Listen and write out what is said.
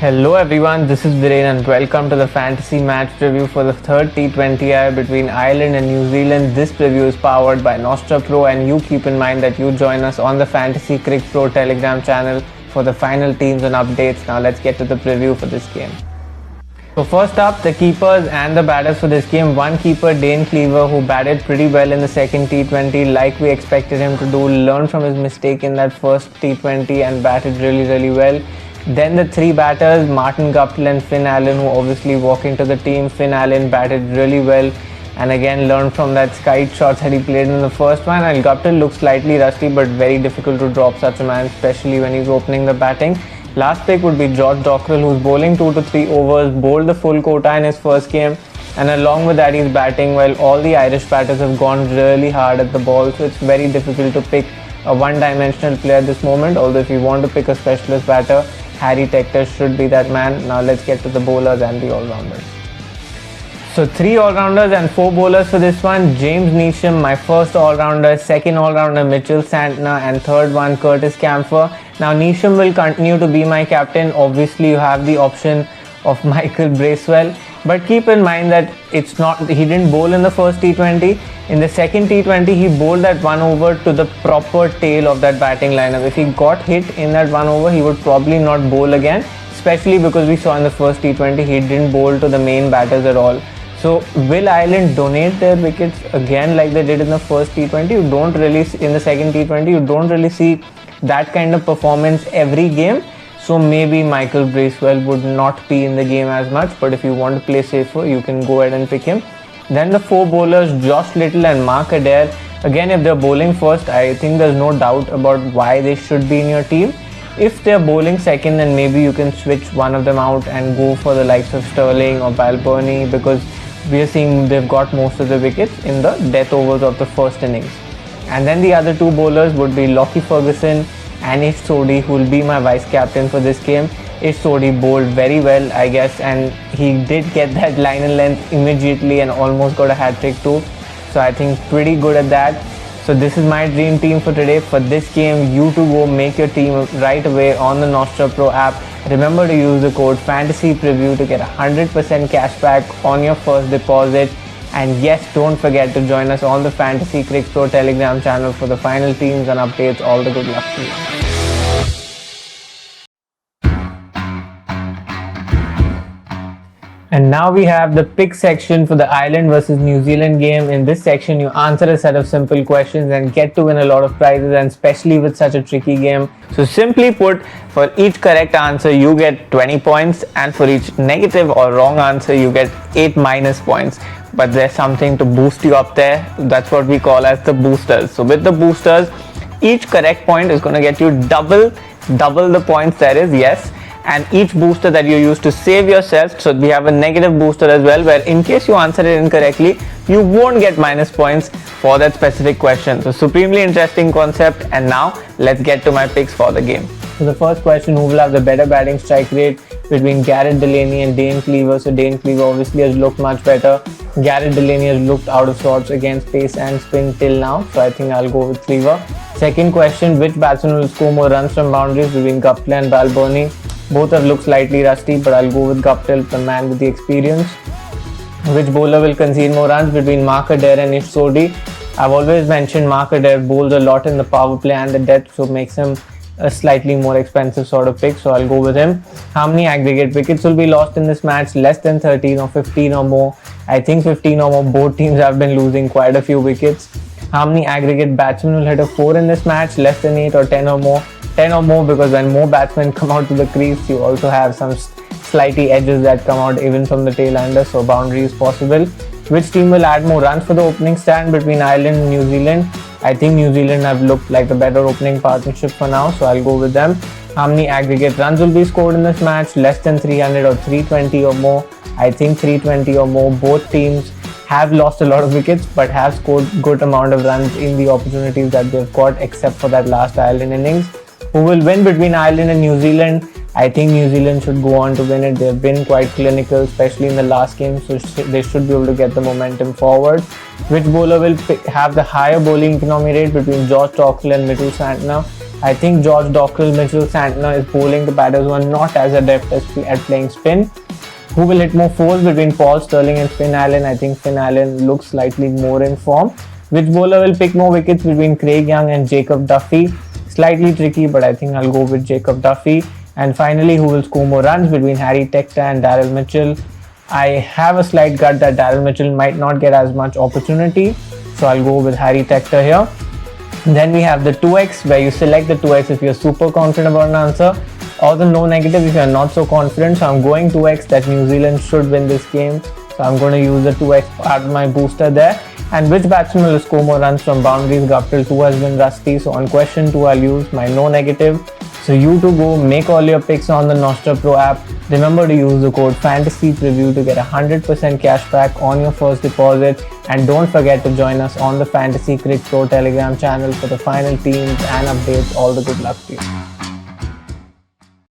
Hello everyone, this is Viren and welcome to the fantasy match preview for the third T20I between Ireland and New Zealand. This preview is powered by Nostra Pro, and you keep in mind that you join us on the Fantasy Cricket Pro Telegram channel for the final teams and updates. Now let's get to the preview for this game. So first up, the keepers and the batters for this game. One keeper, Dane Cleaver, who batted pretty well in the second T20 like we expected him to do, learned from his mistake in that first T20 and batted really well. Then the three batters, Martin Guptill and Finn Allen, who obviously walk into the team. Finn Allen batted really well and again learned from that kite shots that he played in the first one. And Guptill looks slightly rusty, but very difficult to drop such a man, especially when he's opening the batting. Last pick would be George Dockrell, who's bowling 2 to 3 overs, bowled the full quota in his first game, and along with that he's batting well. All the Irish batters have gone really hard at the ball, so it's very difficult to pick a one-dimensional player at this moment. Although if you want to pick a specialist batter, Harry Tector should be that man. Now let's get to the bowlers and the all-rounders. So 3 all-rounders and 4 bowlers for this one. James Neesham, my first all-rounder. Second all-rounder, Mitchell Santner. And third one, Curtis Camphor. Now Neesham will continue to be my captain. Obviously you have the option of Michael Bracewell, but keep in mind that he didn't bowl in the first T20. In the second T20 he bowled that 1 over to the proper tail of that batting lineup. If he got hit in that 1 over, he would probably not bowl again, especially because we saw in the first T20 he didn't bowl to the main batters at all. So will Ireland donate their wickets again like they did in the first T20? You don't really in the second T20 you don't really see that kind of performance every game. So maybe Michael Bracewell would not be in the game as much, but if you want to play safer, you can go ahead and pick him. Then the 4 bowlers, Josh Little and Mark Adair. Again, if they're bowling first, I think there's no doubt about why they should be in your team. If they're bowling second, then maybe you can switch one of them out and go for the likes of Sterling or Balboni, because we are seeing they've got most of the wickets in the death overs of the first innings. And then the other 2 bowlers would be Lockie Ferguson and Ish Sodhi, who will be my vice captain for this game. Ish Sodhi bowled very well, I guess, and he did get that line and length immediately and almost got a hat-trick too. So I think pretty good at that. So this is my dream team for today. For this game, you to go make your team right away on the Nostra Pro app. Remember to use the code FANTASYPREVIEW to get 100% cash back on your first deposit. And yes, don't forget to join us on the Fantasy Cricket Pro Telegram channel for the final teams and updates. All the good luck to you. And now we have the pick section for the Ireland versus New Zealand game. In this section, you answer a set of simple questions and get to win a lot of prizes, and especially with such a tricky game. So simply put, for each correct answer, you get 20 points, and for each negative or wrong answer, you get 8 minus points. But there's something to boost you up there. That's what we call as the boosters. So with the boosters, each correct point is going to get you double the points there is, yes. And each booster that you use to save yourself, so we have a negative booster as well, where in case you answer it incorrectly, you won't get minus points for that specific question. So supremely interesting concept. And now let's get to my picks for the game. So the first question, who will have the better batting strike rate between Garrett Delaney and Dane Cleaver? So Dane Cleaver obviously has looked much better. Garrett Delaney has looked out of sorts against pace and spin till now, so I think I'll go with Cleaver. Second question, which batsman will score more runs from boundaries between Guptill and Balboni? Both have looked slightly rusty, but I'll go with Guptill, the man with the experience. Which bowler will concede more runs between Mark Adair and Ish Sodhi? I've always mentioned Mark Adair bowls a lot in the power play and the death, so makes him a slightly more expensive sort of pick, so I'll go with him. How many aggregate wickets will be lost in this match? Less than 13 or 15 or more? I think 15 or more. Both teams have been losing quite a few wickets. How many aggregate batsmen will hit a 4 in this match? Less than 8 or 10 or more? 10 or more, because when more batsmen come out to the crease, you also have some slightly edges that come out even from the tail-ender, so boundary is possible. Which team will add more runs for the opening stand between Ireland and New Zealand? I think New Zealand have looked like the better opening partnership for now, so I'll go with them. How many aggregate runs will be scored in this match? Less than 300 or 320 or more? I think 320 or more. Both teams have lost a lot of wickets but have scored good amount of runs in the opportunities that they've got, except for that last Ireland innings. Who will win between Ireland and New Zealand? I think New Zealand should go on to win it. They've been quite clinical, especially in the last game, so they should be able to get the momentum forward. Which bowler will have the higher bowling economy rate between George Dockrell and Mitchell Santner? I think George Dockrell, Mitchell Santner is bowling the batters who are not as adept at playing spin. Who will hit more fours between Paul Sterling and Finn Allen? I think Finn Allen looks slightly more in form. Which bowler will pick more wickets between Craig Young and Jacob Duffy? Slightly tricky, but I think I'll go with Jacob Duffy. And finally, who will score more runs between Harry Tector and Daryl Mitchell? I have a slight gut that Daryl Mitchell might not get as much opportunity, so I'll go with Harry Tector here. Then we have the 2x, where you select the 2x if you're super confident about an answer, or the no negative if you're not so confident. So I'm going 2x that New Zealand should win this game. So I'm going to use the 2x part of my booster there. And which batsman will score more runs from boundaries? Guptill 2 has been rusty. So on question 2, I'll use my no negative. So you to go make all your picks on the Nostra Pro app. Remember to use the code FANTASYPreview to get 100% cash back on your first deposit. And don't forget to join us on the Fantasy Cricket Pro Telegram channel for the final teams and updates. All the good luck to you.